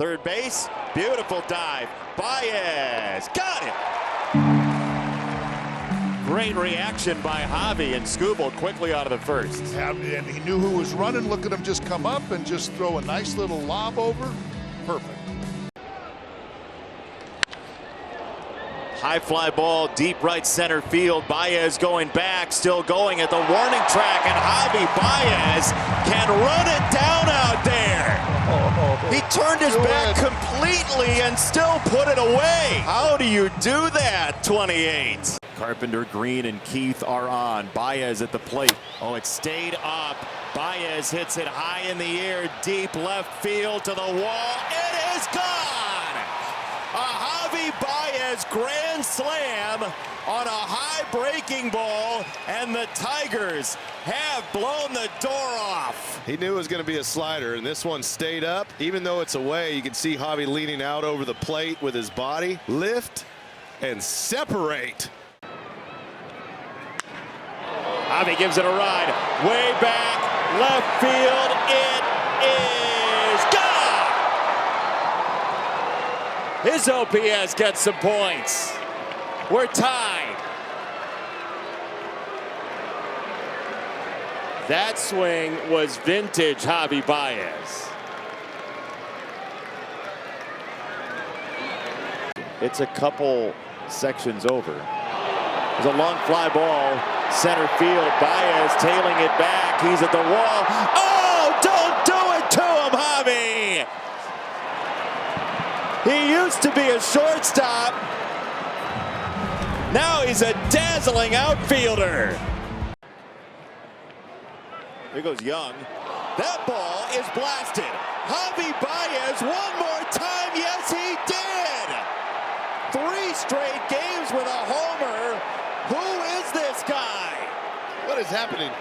Third base, beautiful dive. Baez, got it. Great reaction by Javi, and Skubal quickly out of the first. And he knew who was running. Look at him just come up and just throw a nice little lob over. Perfect. High fly ball, deep right center field. Baez going back, still going at the warning track, and Javi Baez can run it down out there. He turned his back completely and still put it away. How do you do that, 28? Carpenter, Green, and Keith are on. Baez at the plate. Oh, it stayed up. Baez hits it high in the air, deep left field to the wall. It is gone! A Javi Baez grand slam on a high breaking ball, and the Tigers have blown the door off. He knew it was going to be a slider, and this one stayed up. Even though it's away, you can see Javi leaning out over the plate with his body. Lift and separate. Javi gives it a ride. Way back, left field. It is gone! His OPS gets some points. We're tied. That swing was vintage Javi Baez. It's a couple sections over. There's a long fly ball, center field. Baez tailing it back. He's at the wall. Oh, don't do it to him, Javi! He used to be a shortstop. Now he's a dazzling outfielder. Here goes Young. That ball is blasted. Javi Baez one more time. Yes, he did. 3 straight games with a homer. Who is this guy? What is happening?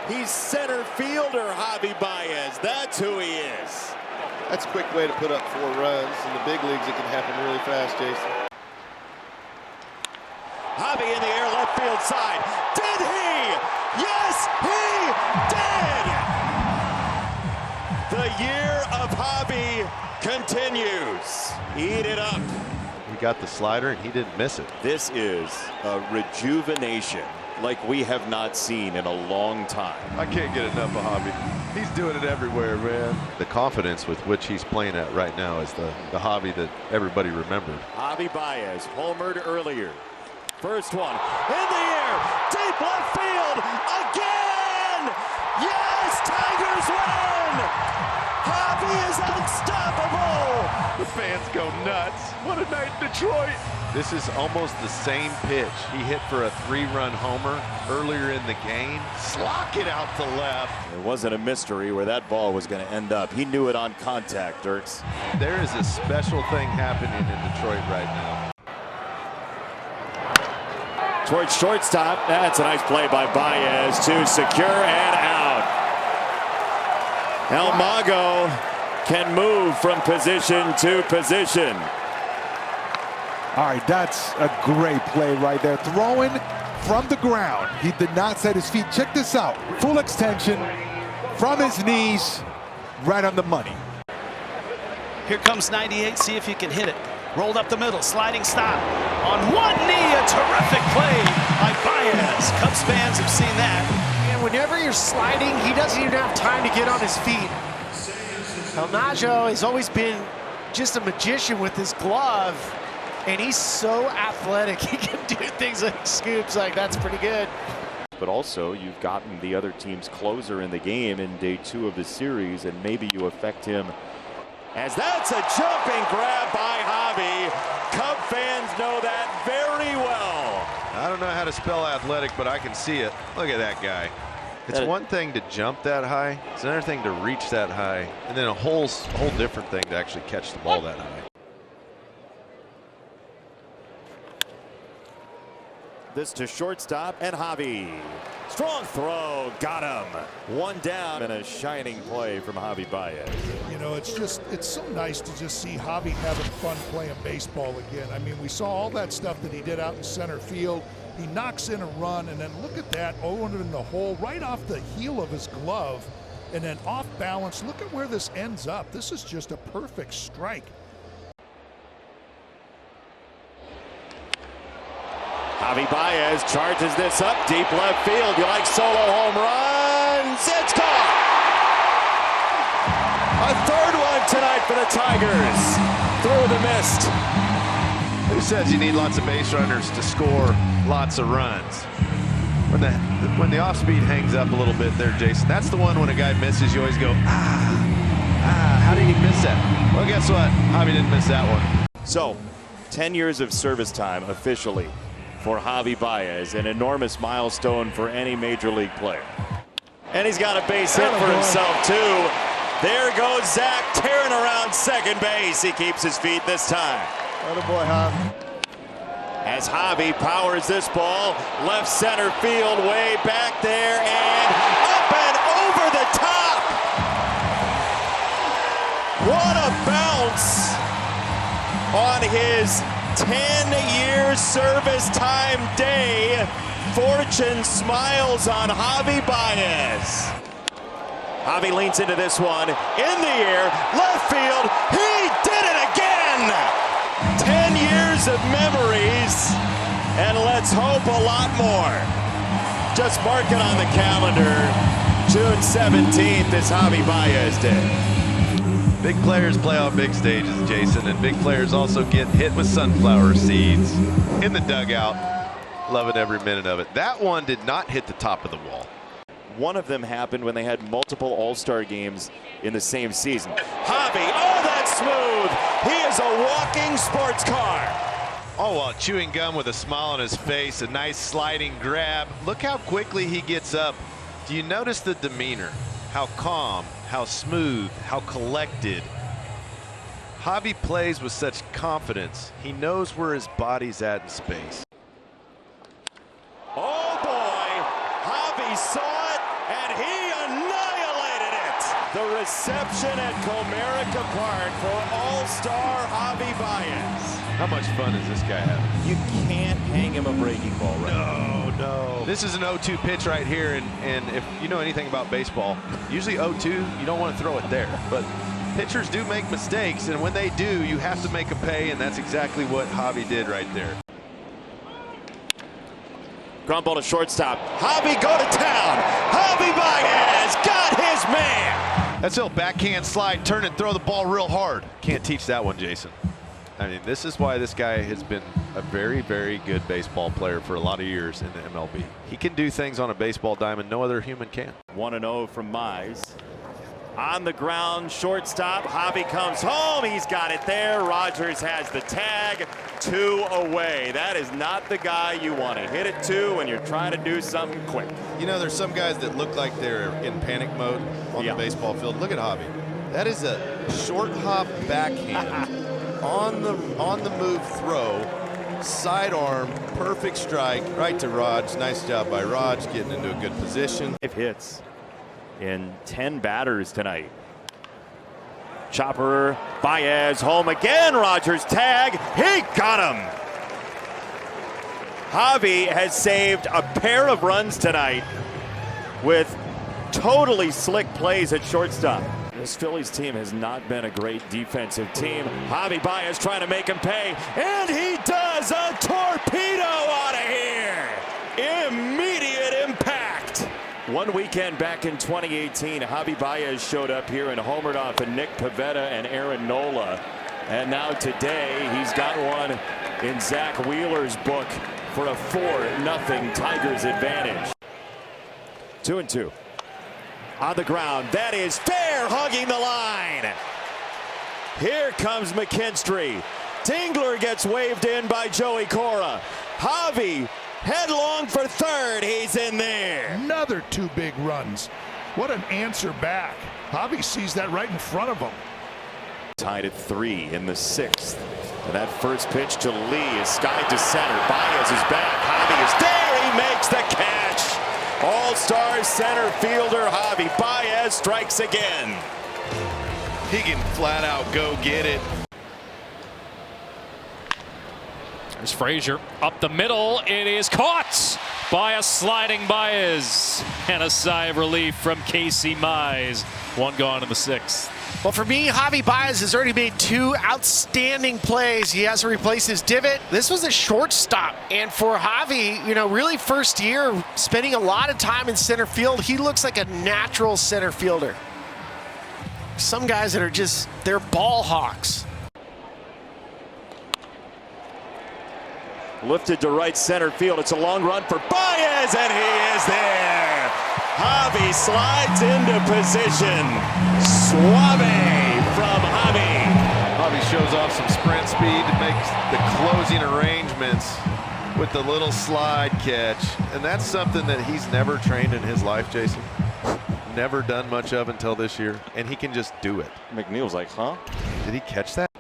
He's center fielder, Javi Baez. That's who he is. That's a quick way to put up 4 runs. In the big leagues, it can happen really fast, Jason. Javi in the air, left field side. Did he? Yes, he did! The year of Javi continues. Eat it up. He got the slider and he didn't miss it. This is a rejuvenation like we have not seen in a long time. I can't get enough of Javi. He's doing it everywhere, man. The confidence with which he's playing at right now is the Javi that everybody remembered. Javi Baez homered earlier. First one in the air, deep left field, again! Yes, Tigers win! Javi is unstoppable! The fans go nuts. What a night in Detroit. This is almost the same pitch he hit for a 3-run homer earlier in the game. Slock it out to left. It wasn't a mystery where that ball was going to end up. He knew it on contact, Dirks. There is a special thing happening in Detroit right now. Towards shortstop. That's a nice play by Baez to secure and out. El Mago can move from position to position. All right, that's a great play right there. Throwing from the ground. He did not set his feet. Check this out. Full extension from his knees, right on the money. Here comes 98. See if he can hit it. Rolled up the middle, sliding stop. On one knee, a terrific play by Baez. Cubs fans have seen that. And whenever you're sliding, he doesn't even have time to get on his feet. El Mago has always been just a magician with his glove, and he's so athletic. He can do things like scoops. Like, that's pretty good. But also, you've gotten the other team's closer in the game in day 2 of the series, and maybe you affect him. As that's a jumping grab by Javi. Cub fans know that very well. I don't know how to spell athletic, but I can see it. Look at that guy. It's one thing to jump that high. It's another thing to reach that high. And then a whole different thing to actually catch the ball that high. This to shortstop and Javi. Strong throw, got him. 1 down and a shining play from Javi Baez. You know, it's so nice to just see Javi having fun playing baseball again. I mean, we saw all that stuff that he did out in center field. He knocks in a run, and then look at that, over in the hole, right off the heel of his glove. and then off balance. Look at where this ends up. This is just a perfect strike. Javier Baez charges this up deep left field. You like solo home runs? It's gone! A third one tonight for the Tigers. Through the mist. Who says you need lots of base runners to score lots of runs? When the off speed hangs up a little bit there, Jason, that's the one when a guy misses, you always go, how did he miss that? Well, guess what? Javi didn't miss that one. So, 10 years of service time officially for Javier Baez, an enormous milestone for any major league player. And he's got a base hit for himself too. There goes Zach tearing around second base. He keeps his feet this time. Attaboy, Javi. As Javi powers this ball, left center field, way back there, and up and over the top. What a bounce on his 10-year service time day. Fortune smiles on Javier Baez. Javi leans into this one, in the air, left field, he did it again! 10 years of memories, and let's hope a lot more. Just mark it on the calendar. June 17th is Javier Baez Day. Big players play on big stages, Jason, and big players also get hit with sunflower seeds in the dugout. Loving every minute of it. That one did not hit the top of the wall. One of them happened when they had multiple All-Star games in the same season. Javi, oh, that's smooth. He is a walking sports car. Oh, while chewing gum with a smile on his face, a nice sliding grab. Look how quickly he gets up. Do you notice the demeanor? How calm, how smooth, how collected. Javi plays with such confidence. He knows where his body's at in space. Oh boy, Javi saw it and he annihilated it. The reception at Comerica Park for All-Star Javier Baez. How much fun is this guy having? You can't hang him a breaking ball right now. No. This is an 0-2 pitch right here, and if you know anything about baseball, usually 0-2, you don't want to throw it there. But pitchers do make mistakes, and when they do, you have to make them pay, and that's exactly what Javi did right there. Ground ball to shortstop. Javi go to town. Javier Baez got his man. That's a backhand slide, turn and throw the ball real hard. Can't teach that one, Jason. I mean, this is why this guy has been a very, very good baseball player for a lot of years in the MLB. He can do things on a baseball diamond no other human can. 1-0 from Mize. On the ground, shortstop. Javi comes home. He's got it there. Rogers has the tag. 2 away. That is not the guy you want to hit it to when you're trying to do something quick. You know, there's some guys that look like they're in panic mode on the baseball field. Look at Javi. That is a short hop backhand on the move throw, sidearm, perfect strike right to Raj. Nice job by Raj getting into a good position. 5 hits in 10 batters tonight. Chopper, Baez home again. Rogers tag. He got him. Javi has saved a pair of runs tonight with totally slick plays at shortstop. This Phillies team has not been a great defensive team. Javier Baez trying to make him pay, and he does. A torpedo out of here. Immediate impact. One weekend back in 2018, Javier Baez showed up here and homered off of Nick Pivetta and Aaron Nola. And now today, he's got one in Zach Wheeler's book for a 4-0 Tigers advantage. 2-2. On the ground, that is fair, hugging the line. Here comes McKinstry. Dingler gets waved in by Joey Cora. Javi headlong for third. He's in there. Another 2 big runs. What an answer back. Javi sees that right in front of him. Tied at 3 in the 6th. And that first pitch to Lee is skied to center. Baez is back. Javi is there. He makes the catch. All-star center fielder Javier Baez strikes again. He can flat out go get it. There's Frazier up the middle. It is caught. by a sliding Baez. And a sigh of relief from Casey Mize. One gone in the 6th. Well, for me, Javi Baez has already made 2 outstanding plays. He has to replace his divot. This was a shortstop. And for Javi, really first year, spending a lot of time in center field, he looks like a natural center fielder. Some guys that are just, they're ball hawks. Lifted to right center field. It's a long run for Baez, and he is there. Javi slides into position. Suave from Javi. Javi shows off some sprint speed to make the closing arrangements with the little slide catch. And that's something that he's never trained in his life, Jason. Never done much of until this year. And he can just do it. McNeil's like, huh? Did he catch that?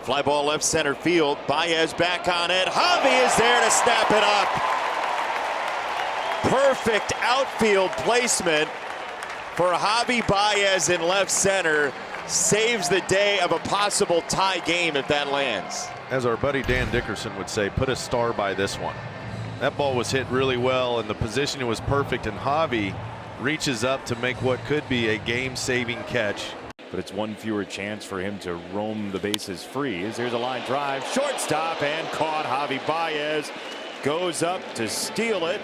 Fly ball left center field. Baez back on it. Javi is there to snap it up. Perfect outfield placement for Javi Baez in left center. Saves the day of a possible tie game if that lands. As our buddy Dan Dickerson would say, put a star by this one. That ball was hit really well and the positioning was perfect, and Javi reaches up to make what could be a game-saving catch. But it's one fewer chance for him to roam the bases free. Here's a line drive. Shortstop and caught. Javi Baez goes up to steal it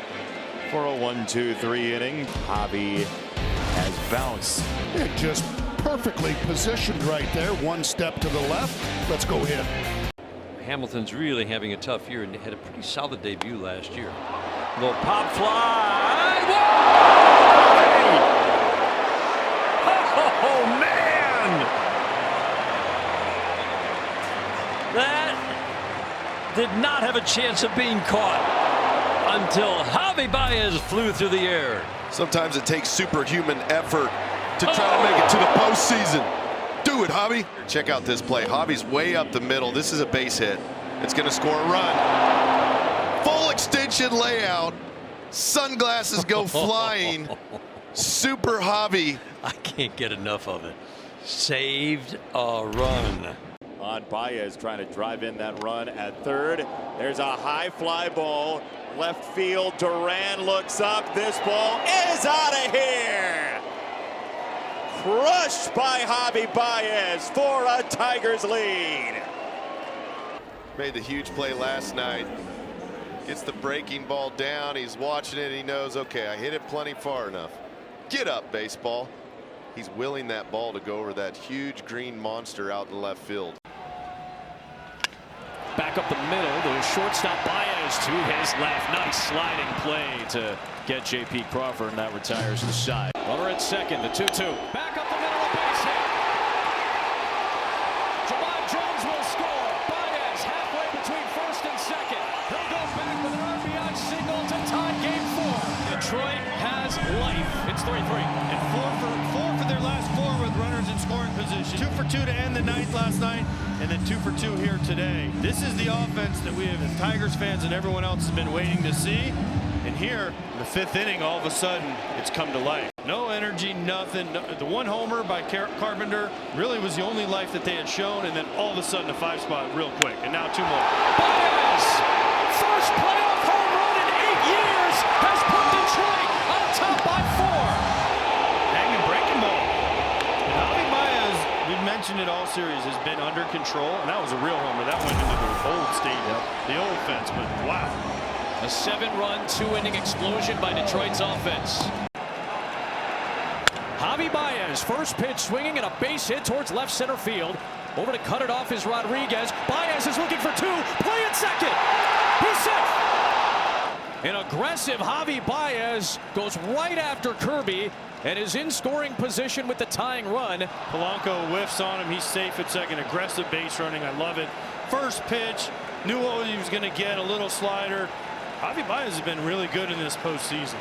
for a 1-2-3 inning. Javi has bounced. Yeah, just perfectly positioned right there. One step to the left. Let's go hit. Hamilton's really having a tough year and had a pretty solid debut last year. Little pop fly. Whoa! Oh, man! That did not have a chance of being caught until Javi Baez flew through the air. Sometimes it takes superhuman effort to try to make it to the postseason. Do it, Javi. Check out this play. Javi's way up the middle. This is a base hit. It's going to score a run. Full extension layout. Sunglasses go flying. Super Javi. I can't get enough of it. Saved a run. On Baez trying to drive in that run at third. There's a high fly ball. Left field. Duran looks up. This ball is out of here. Crushed by Javi Baez for a Tigers lead. Made the huge play last night. Gets the breaking ball down. He's watching it. He knows, okay, I hit it plenty far enough. Get up, baseball. He's willing that ball to go over that huge green monster out in left field. Back up the middle to shortstop Baez to his left. Nice sliding play to get J.P. Crawford, and that retires the side. Runner at second, the 2-2. Back up the middle, a base hit. Javon Jones will score. Baez halfway between first and second. He'll go back with an RBI single to tie game 4. Detroit has life. It's 3-3. And four for their last 4 with runners in scoring position. 2 for 2 to end the ninth last night, and then 2 for 2 here today. This is the offense that we have as Tigers fans and everyone else has been waiting to see. And here, in the 5th inning, all of a sudden, it's come to life. No energy, nothing. The one homer by Carpenter really was the only life that they had shown, and then all of a sudden, a 5 spot real quick. And now 2 more. Baez, first playoff home run in 8 years, has put Detroit on top by 4. Hanging breaking ball. And Javi Baez, we've mentioned it all series, has been under control, and that was a real homer. That went into the old stadium, the old fence, but wow. A 7-run, 2-inning explosion by Detroit's offense. Javi Baez, first pitch swinging and a base hit towards left center field. Over to cut it off is Rodriguez. Baez is looking for 2. Play at second. He's safe. An aggressive Javi Baez goes right after Kirby and is in scoring position with the tying run. Polanco whiffs on him. He's safe at second. Aggressive base running. I love it. First pitch. Knew what he was going to get. A little slider. Javi Baez has been really good in this postseason.